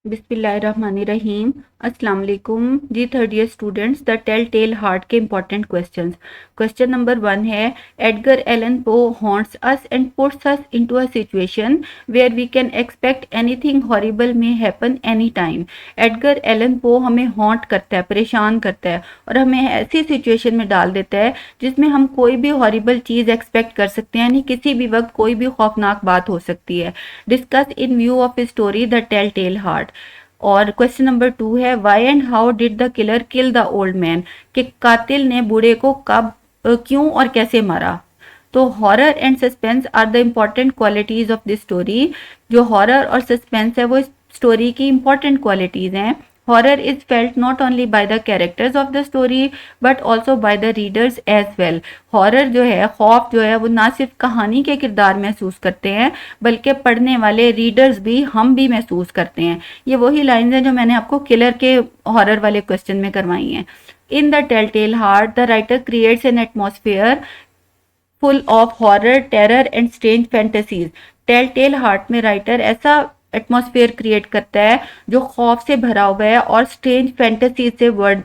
बिस्मिल्लाहिर्रहमानिर्रहीम। अस्सलाम वालेकुम जी। Third year students, the tell tell heart के इंपॉर्टेंट क्वेश्चंस। क्वेश्चन नंबर 1 है, Edgar Allan Poe haunts us and puts us into a situation where we can expect anything horrible may happen any time. Edgar Allan Poe हमें haunt करता है, परेशान करता है और हमें ऐसी सिचुएशन में डाल देता है जिसमें हम कोई भी हॉरिबल चीज़ एक्सपेक्ट कर सकते हैं, यानी किसी भी वक्त कोई भी खौफनाक बात हो सकती है। Discuss in view of story the tell tell heart. और क्वेश्चन नंबर 2 है, why and how did the killer kill the old man, कि कातिल ने बूढ़े को कब, क्यों और कैसे मारा। तो horror and suspense are the important qualities of this story. जो हॉरर और सस्पेंस है वो इस स्टोरी की इम्पॉर्टेंट क्वालिटीज हैं। Horror is felt not only by the characters of the story but also by the readers as well. Horror जो है, खौफ जो है, वो ना सिर्फ कहानी के किरदार महसूस करते हैं बल्कि पढ़ने वाले रीडर्स भी, हम भी महसूस करते हैं। ये वही लाइन्स हैं जो मैंने आपको किलर के हॉरर वाले क्वेश्चन में करवाई हैं। In the tell tell heart the writer creates an atmosphere full of horror, terror and strange fantasies. Tell tell heart में राइटर ऐसा एटमॉस्फेयर क्रिएट करता है जो खौफ से भरा हुआ है और स्ट्रेंज फैंटेसी से वर्ड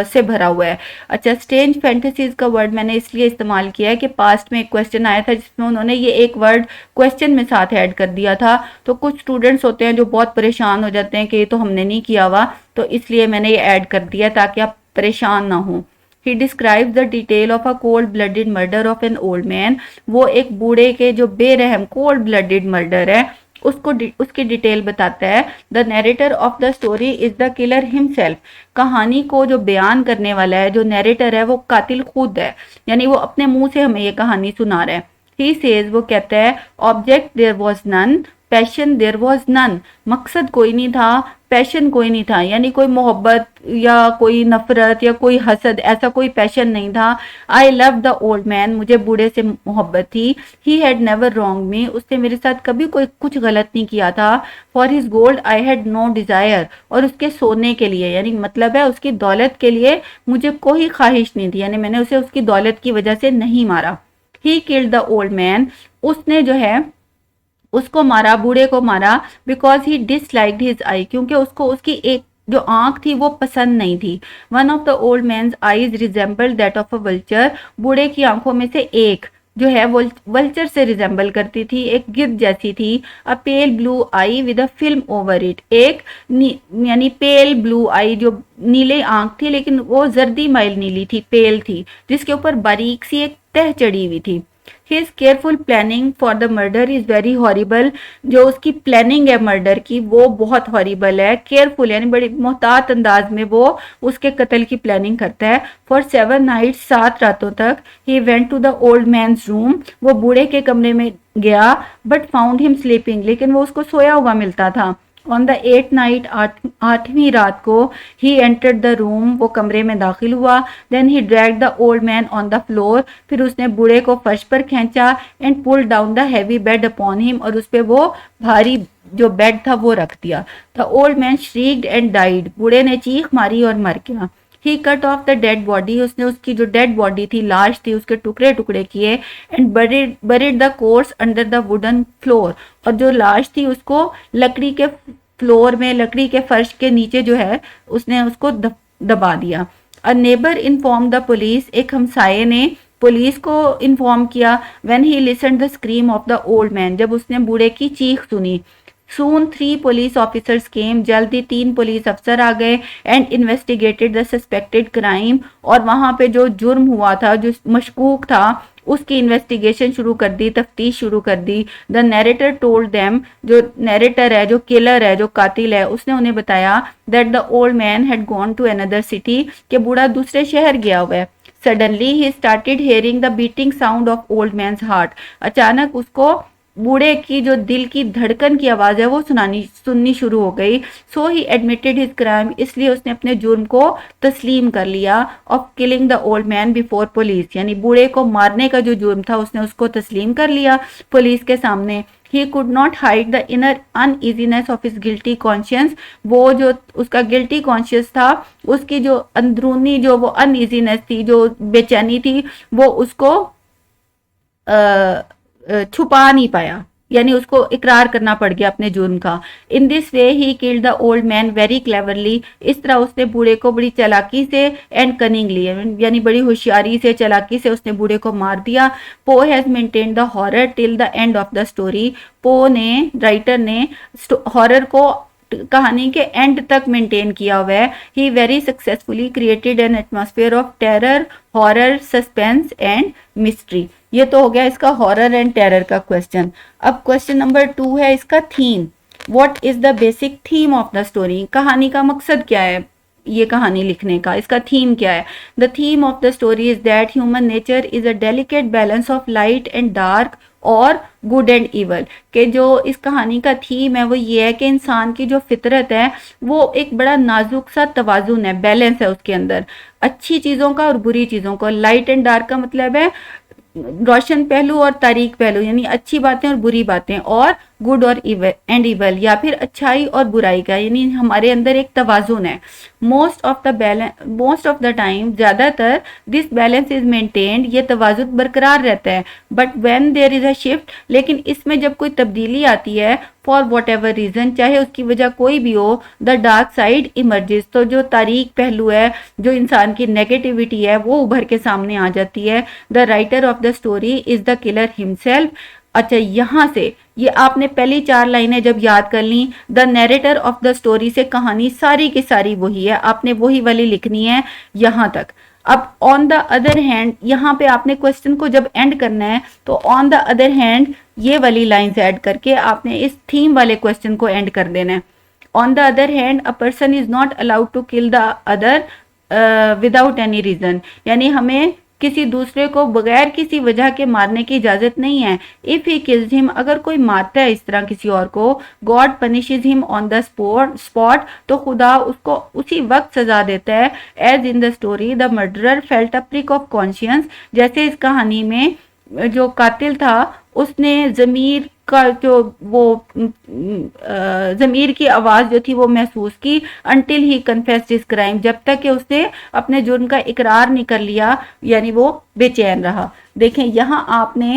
से भरा हुआ है। अच्छा, स्ट्रेंज फैंटेसीज का वर्ड मैंने इसलिए इस्तेमाल किया है कि पास्ट में एक क्वेश्चन आया था जिसमें उन्होंने ये एक वर्ड क्वेश्चन में साथ ऐड कर दिया था। तो कुछ स्टूडेंट्स होते हैं जो बहुत परेशान हो जाते हैं कि ये तो हमने नहीं किया हुआ, तो इसलिए मैंने ये ऐड कर दिया ताकि आप परेशान ना हो। He describe the detail of a cold blooded murder of an old man. वो एक बूढ़े के जो बेरहम कोल्ड ब्लडेड मर्डर है उसको उसकी डिटेल बताता है। The narrator of the story is the killer himself. कहानी को जो बयान करने वाला है, जो नैरेटर है, वो कातिल खुद है, यानी वो अपने मुंह से हमें ये कहानी सुना रहा है। ही सेज, वो कहता है, object there was none, passion there was none. मकसद कोई नहीं था, पैशन कोई नहीं था, यानी कोई मोहब्बत या कोई नफरत या कोई हसद, ऐसा कोई पैशन नहीं था। I love the old man, मुझे बूढ़े से मोहब्बत थी। ही हैड नेवर रॉन्ग मी, उसने मेरे साथ कभी कोई कुछ गलत नहीं किया था। For his gold I had no desire, और उसके सोने के लिए, यानी मतलब है उसकी दौलत के लिए मुझे कोई ख्वाहिश नहीं थी, यानी मैंने उसे उसकी दौलत की वजह से नहीं मारा। He killed the old man, उसने जो है उसको मारा, बूढ़े को मारा। बिकॉज ही डिसलाइक्ड हिज आई, क्योंकि उसको उसकी एक जो आंख थी वो पसंद नहीं थी। One of the old man's eyes resemble that of a vulture, बूढ़े की आंखों में से एक जो है वो वल्चर से रिजेंबल करती थी, एक गिद्ध जैसी थी। A pale blue eye with a film over it, एक यानी पेल ब्लू आई, जो नीले आंख थी लेकिन वो जर्दी माइल नीली थी, पेल थी, जिसके ऊपर बारीक सी एक तह चढ़ी हुई थी। His careful planning for the murder is very horrible, जो उसकी प्लानिंग है मर्डर की वो बहुत हॉरिबल है। केयरफुल यानी बड़ी मोहतात अंदाज में वो उसके कत्ल की प्लानिंग करता है। फॉर 7 नाइट्स, 7 रातों तक, he went to the old man's room, वो बूढ़े के कमरे में गया, बट फाउंड हिम स्लीपिंग, लेकिन वो उसको सोया हुआ मिलता था। ऑन द 8th नाइट, 8वीं रात को, ही एंटर्ड द रूम, वो कमरे में दाखिल हुआ। Then he drag the old man on the floor, फिर उसने बूढ़े को फर्श पर खींचा। And pull down the heavy bed upon him, और उस पर वो भारी जो बेड था वो रख दिया। The old man shrieked and died, बूढ़े ने चीख मारी और मर गया। He cut off the dead body, उसने उसकी जो डेड बॉडी थी, लाश थी, उसके टुकड़े टुकड़े किए। And buried the course under the wooden floor, और जो लाश थी उसको लकड़ी के फ्लोर में, लकड़ी के फर्श के नीचे जो है उसने उसको दबा दिया। A neighbour inform the police, एक हमसाये ने पुलिस को इन्फॉर्म किया। When he listen the scream of the old man, जब उसने बूढ़े की चीख सुनी। सून 3 पुलिस ऑफिसर्स केम, जल्दी 3 पुलिस अफसर आ गए। And investigated the suspected crime, और वहां पे जो जुर्म हुआ था, जो मशकूक था, उसकी इन्वेस्टिगेशन शुरू कर दी, तफ्तीश शुरू कर दी। द नैरेटर टोल्ड देम, जो नैरेटर है, जो किलर है, जो कातिल है, उसने उन्हें बताया that the old man had gone to another city, कि बूढ़ा दूसरे शहर गया हुआ है। Suddenly he started hearing the beating sound of old man's heart, अचानक उसको बूढ़े की जो दिल की धड़कन की आवाज है वो सुननी शुरू हो गई। सो ही एडमिटेड हिज क्राइम, इसलिए उसने अपने जुर्म को तस्लीम कर लिया। Of killing the old man before police, यानी बूढ़े को मारने का जो जुर्म था उसने उसको तस्लीम कर लिया पुलिस के सामने। He could not hide the inner uneasiness of his guilty conscience, वो जो उसका गिल्टी कॉन्शियस था, उसकी जो अंदरूनी जो वो अनइजीनेस थी, जो बेचैनी थी, वो उसको छुपा नहीं पाया, यानी उसको इकरार करना पड़ गया अपने जुर्म का। In this way he killed the old man very cleverly, इस तरह उसने बूढ़े को बड़ी चालाकी से एंड कनिंगली, यानी बड़ी होशियारी से चालाकी से उसने बूढ़े को मार दिया। पो has maintained the horror till the end of the story, पो ने, राइटर ने, हॉरर को कहानी के एंड तक मेंटेन किया हुआ है। He very successfully created an atmosphere of terror, horror, suspense and mystery. ये तो हो गया इसका हॉरर एंड टेरर का क्वेश्चन। अब क्वेश्चन नंबर 2 है इसका theme. What is the basic theme of the story, कहानी का मकसद क्या है ये कहानी लिखने का, इसका थीम क्या है। The theme of the story is that human nature is a delicate balance of light and dark और गुड एंड इवल, के जो इस कहानी का थीम है वो ये है कि इंसान की जो फितरत है वो एक बड़ा नाजुक सा तवाजुन है, बैलेंस है उसके अंदर, अच्छी चीज़ों का और बुरी चीज़ों का। लाइट एंड डार्क का मतलब है रोशन पहलू और तारीक पहलू, यानी अच्छी बातें और बुरी बातें, और गुड और इवल या फिर अच्छाई और बुराई का, यानी हमारे अंदर एक तवाजुन है। मोस्ट ऑफ द टाइम, ज़्यादातर, दिस बैलेंस इज मेंटेन्ड, ये तवाजुन बरकरार रहता है। But when there is a shift, लेकिन इसमें जब कोई तब्दीली आती है, फॉर वॉट एवर रीजन, चाहे उसकी वजह कोई भी हो, द डार्क साइड इमर्जेस, तो जो तारीक पहलू है, जो इंसान की नेगेटिविटी है, वो उभर के सामने आ जाती है। The writer of the story is the killer himself. अच्छा, यहाँ से ये आपने पहली 4 लाइनें जब याद कर ली, the narrator of the story से कहानी सारी की सारी वही है, आपने वही वाली लिखनी है यहाँ तक। अब ऑन द अदर हैंड, यहाँ पे आपने क्वेश्चन को जब एंड करना है तो ऑन द अदर हैंड ये वाली लाइंस ऐड करके आपने इस थीम वाले क्वेश्चन को एंड कर देना है। On the other hand, a person is not allowed to kill the other without any reason, यानी हमें किसी दूसरे को बगैर किसी वजह के मारने की इजाजत नहीं है। इफ ही किल्स हिम, अगर कोई मारता है इस तरह किसी और को, God punishes him on the spot, तो खुदा उसको उसी वक्त सजा देता है। As in the story the murderer felt a prick of conscience, जैसे इस कहानी में जो कातिल था उसने जमीर का जो वो जमीर की आवाज जो थी वो महसूस की। Until he confessed his crime, जब तक कि उसने अपने जुर्म का इकरार नहीं कर लिया, यानी वो बेचैन रहा। देखें यहाँ आपने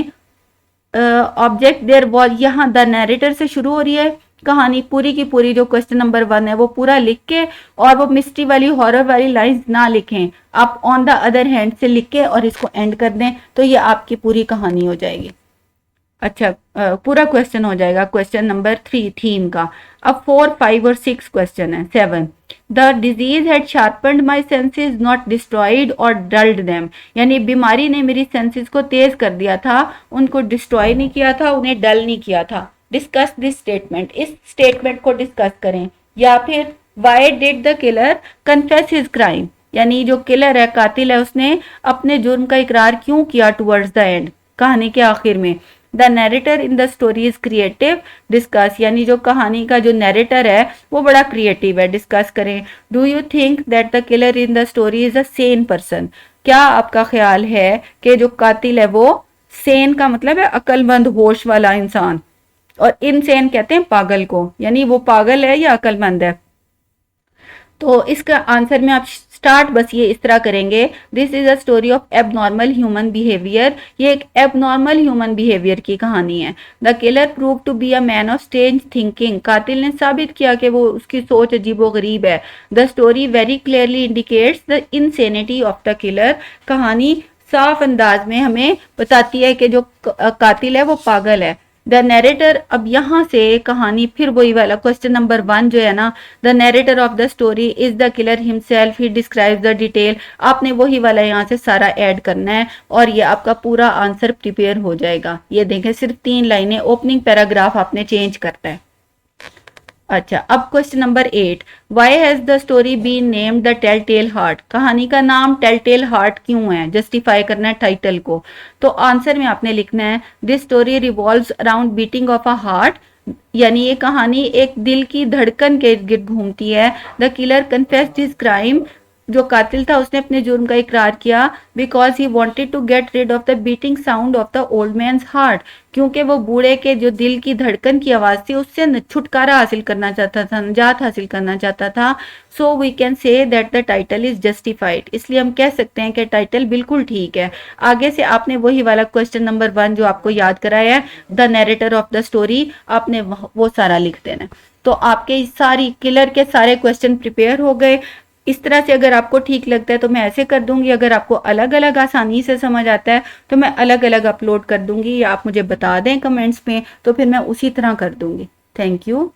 ऑब्जेक्ट देयर वाज, यहाँ द नैरेटर से शुरू हो रही है कहानी, पूरी की पूरी जो क्वेश्चन नंबर 1 है वो पूरा लिख के, और वो मिस्ट्री वाली हॉरर वाली लाइंस ना लिखें, आप ऑन द अदर हैंड से लिख के और इसको एंड कर दें, तो ये आपकी पूरी कहानी हो जाएगी। अच्छा, पूरा क्वेश्चन हो जाएगा क्वेश्चन नंबर 3 थीम का। अब 4, 5 और 6 क्वेश्चन है। 7, the disease had sharpened my senses not destroyed or dulled them, यानी बीमारी ने मेरी सेंसेस को तेज कर दिया था, उनको डिस्ट्रॉय नहीं किया था, उन्हें डल नहीं किया था। डिस्कस दिस स्टेटमेंट, इस स्टेटमेंट को डिस्कस करें। या फिर why did the killer confess his crime, यानी जो किलर है, कातिल है, उसने अपने जुर्म का इकरार क्यों किया टुवर्ड्स द एंड, कहानी के आखिर में। The narrator in the story is creative, discuss, यानी जो कहानी का जो नैरेटर है वो बड़ा क्रिएटिव है, डिस्कस करें। Do you think that the killer in the story is a Sen person, क्या आपका ख्याल है कि जो कातिल है वो सेन का मतलब है अक्लमंद, होश वाला इंसान, और इनसेन कहते हैं पागल को, यानी वो पागल है या अक्लमंद है। तो इसका आंसर में आप स्टार्ट बस ये इस तरह करेंगे, this is a story of abnormal human behaviour, ये एक एबनॉर्मल ह्यूमन बिहेवियर की कहानी है। The killer prove to be a man of strange thinking, कातिल ने साबित किया कि वो उसकी सोच अजीबो गरीब है। The story very clearly indicates the insanity of the killer, कहानी साफ अंदाज में हमें बताती है कि जो कातिल है वो पागल है। द नैरेटर, अब यहाँ से कहानी फिर वही वाला क्वेश्चन नंबर 1 जो है ना, the narrator of the story is the killer himself, he describes the detail, आपने वही वाला यहाँ से सारा ऐड करना है और ये आपका पूरा आंसर प्रिपेयर हो जाएगा। ये देखें सिर्फ 3 लाइनें, ओपनिंग पैराग्राफ आपने चेंज करना है। अच्छा, अब question number 8, why has the story been named the tell tell heart, कहानी का नाम टेल टेल हार्ट क्यों है, जस्टिफाई करना है टाइटल को। तो आंसर में आपने लिखना है this story revolves around beating of a heart, यानी ये कहानी एक दिल की धड़कन के इर्द गिर्द घूमती है। The killer confessed his crime, जो कातिल था उसने अपने जुर्म का इकरार किया because he wanted to get rid of the beating sound of the old man's heart, क्योंकि वो बूढ़े के जो दिल की धड़कन की आवाज़ थी उससे छुटकारा हासिल करना चाहता था, निजात हासिल करना चाहता था। So we can say that the title is justified, इसलिए हम कह सकते हैं कि टाइटल बिल्कुल ठीक है। आगे से आपने वही वाला क्वेश्चन नंबर 1 जो आपको याद कराया है, the narrator of the story, आपने वो सारा लिख देना। तो आपके सारी किलर के सारे क्वेश्चन प्रिपेयर हो गए। इस तरह से अगर आपको ठीक लगता है तो मैं ऐसे कर दूंगी, अगर आपको अलग अलग आसानी से समझ आता है तो मैं अलग अलग अपलोड कर दूंगी, या आप मुझे बता दें कमेंट्स में तो फिर मैं उसी तरह कर दूंगी। Thank you.